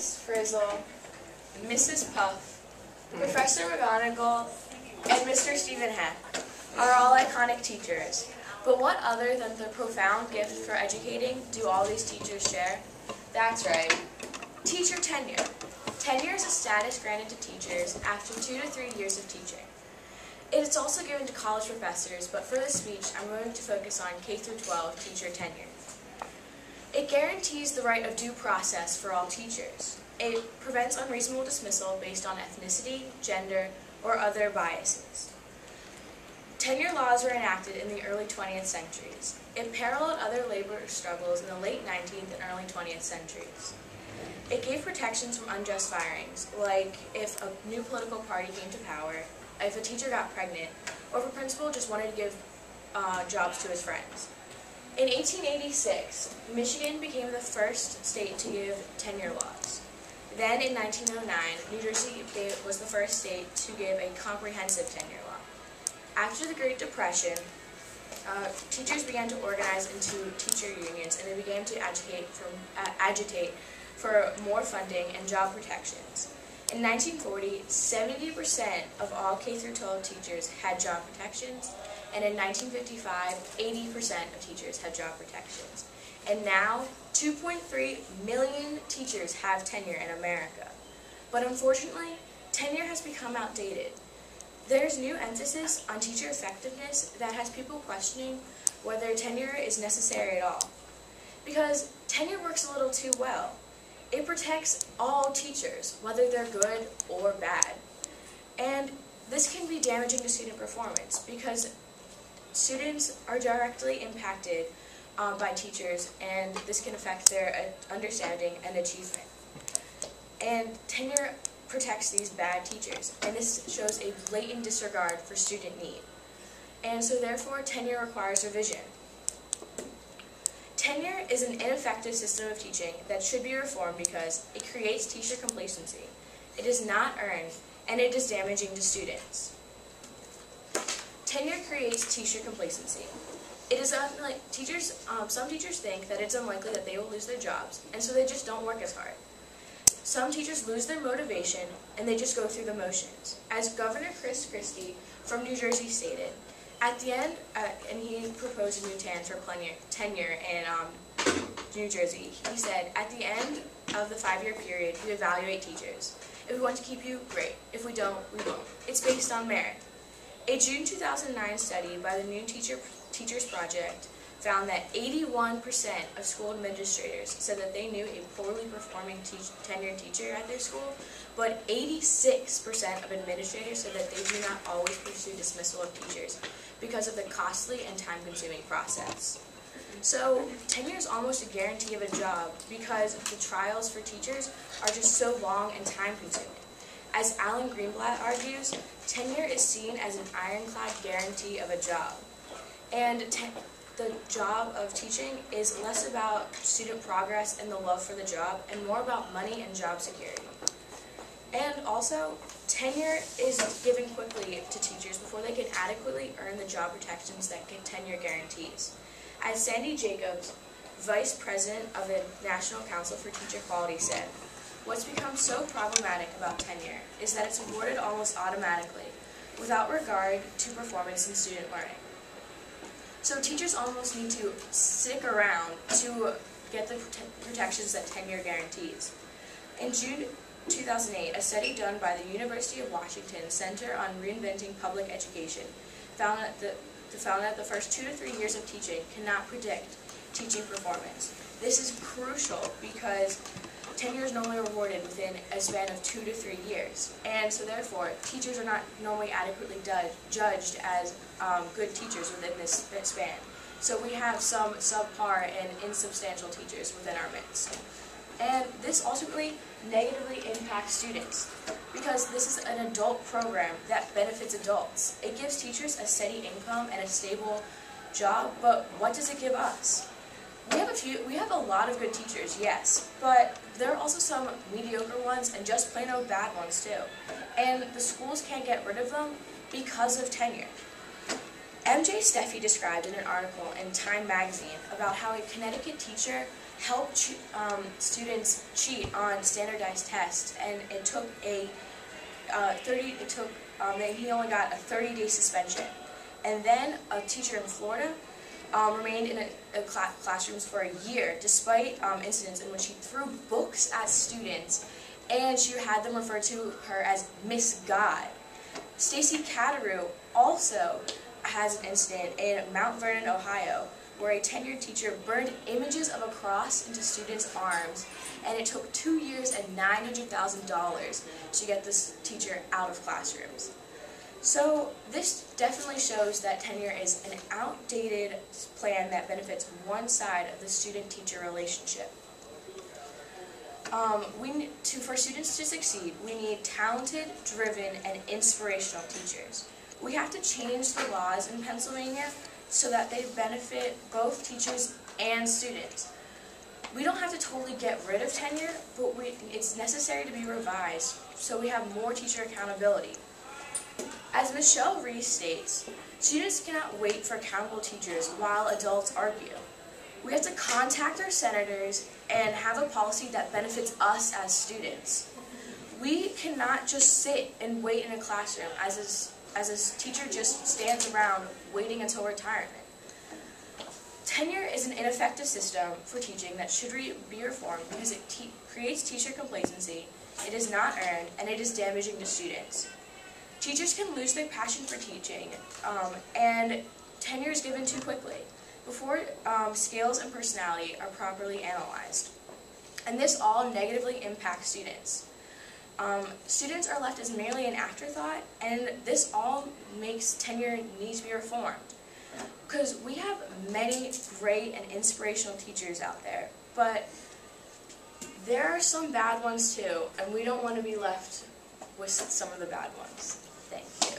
Miss Frizzle, Mrs. Puff, Professor McGonagall, and Mr. Stephen Heck are all iconic teachers. But what other than the profound gift for educating do all these teachers share? That's right, teacher tenure. Tenure is a status granted to teachers after 2 to 3 years of teaching. It is also given to college professors, but for this speech, I'm going to focus on K through 12 teacher tenure. It guarantees the right of due process for all teachers. It prevents unreasonable dismissal based on ethnicity, gender, or other biases. Tenure laws were enacted in the early 20th centuries. It paralleled other labor struggles in the late 19th and early 20th centuries. It gave protections from unjust firings, like if a new political party came to power, if a teacher got pregnant, or if a principal just wanted to give jobs to his friends. In 1886, Michigan became the first state to give tenure laws. Then in 1909, New Jersey was the first state to give a comprehensive tenure law. After the Great Depression, teachers began to organize into teacher unions, and they began to agitate for more funding and job protections. In 1940, 70% of all K-12 teachers had job protections, and in 1955, 80% of teachers had job protections. And now, 2.3 million teachers have tenure in America. But unfortunately, tenure has become outdated. There's new emphasis on teacher effectiveness that has people questioning whether tenure is necessary at all. Because tenure works a little too well. It protects all teachers, whether they're good or bad. And this can be damaging to student performance because students are directly impacted by teachers, and this can affect their understanding and achievement. And tenure protects these bad teachers, and this shows a blatant disregard for student need. And so therefore, tenure requires revision. Tenure is an ineffective system of teaching that should be reformed because it creates teacher complacency. It is not earned, and it is damaging to students. Tenure creates teacher complacency. It is some teachers think that it's unlikely that they will lose their jobs, and so they just don't work as hard. Some teachers lose their motivation, and they just go through the motions. As Governor Chris Christie from New Jersey stated, at the end, and he proposed a new for tenure in New Jersey, he said, at the end of the 5-year period, we evaluate teachers. If we want to keep you, great. If we don't, we won't. It's based on merit. A June 2009 study by the New Teachers Project found that 81% of school administrators said that they knew a poorly performing tenured teacher at their school, but 86% of administrators said that they do not always pursue dismissal of teachers because of the costly and time-consuming process. So tenure is almost a guarantee of a job because the trials for teachers are just so long and time-consuming. As Alan Greenblatt argues, tenure is seen as an ironclad guarantee of a job. And the job of teaching is less about student progress and the love for the job and more about money and job security. And also, tenure is given quickly to teachers before they can adequately earn the job protections that tenure guarantees. As Sandy Jacobs, Vice President of the National Council for Teacher Quality, said, "What's become so problematic about tenure is that it's awarded almost automatically, without regard to performance and student learning. So teachers almost need to stick around to get the protections that tenure guarantees." In June 2008, a study done by the University of Washington Center on Reinventing Public Education found that the first 2 to 3 years of teaching cannot predict teaching performance. This is crucial because tenure is normally awarded within a span of 2 to 3 years, and so therefore teachers are not normally adequately judged as good teachers within this span. So we have some subpar and insubstantial teachers within our midst. And this ultimately negatively impacts students because this is an adult program that benefits adults. It gives teachers a steady income and a stable job, but what does it give us? We have a lot of good teachers, yes, but there are also some mediocre ones and just plain old bad ones too. And the schools can't get rid of them because of tenure. M.J. Steffi described in an article in Time magazine about how a Connecticut teacher help students cheat on standardized tests, and it took he only got a 30-day suspension. And then a teacher in Florida remained in classrooms for a year, despite incidents in which she threw books at students, and she had them refer to her as Miss God. Stacey Catteroo also has an incident in Mount Vernon, Ohio, where a tenured teacher burned images of a cross into students' arms, and it took 2 years and $900,000 to get this teacher out of classrooms. So this definitely shows that tenure is an outdated plan that benefits one side of the student-teacher relationship. For students to succeed, we need talented, driven, and inspirational teachers. We have to change the laws in Pennsylvania so that they benefit both teachers and students. We don't have to totally get rid of tenure, but it's necessary to be revised so we have more teacher accountability. As Michelle Reese states, students cannot wait for accountable teachers while adults argue. We have to contact our senators and have a policy that benefits us as students. We cannot just sit and wait in a classroom as a teacher just stands around waiting until retirement. Tenure is an ineffective system for teaching that should be reformed because it creates teacher complacency, it is not earned, and it is damaging to students. Teachers can lose their passion for teaching, and tenure is given too quickly, before skills and personality are properly analyzed. And this all negatively impacts students. Students are left as merely an afterthought, and this all makes tenure need to be reformed. Because we have many great and inspirational teachers out there, but there are some bad ones too, and we don't want to be left with some of the bad ones. Thanks.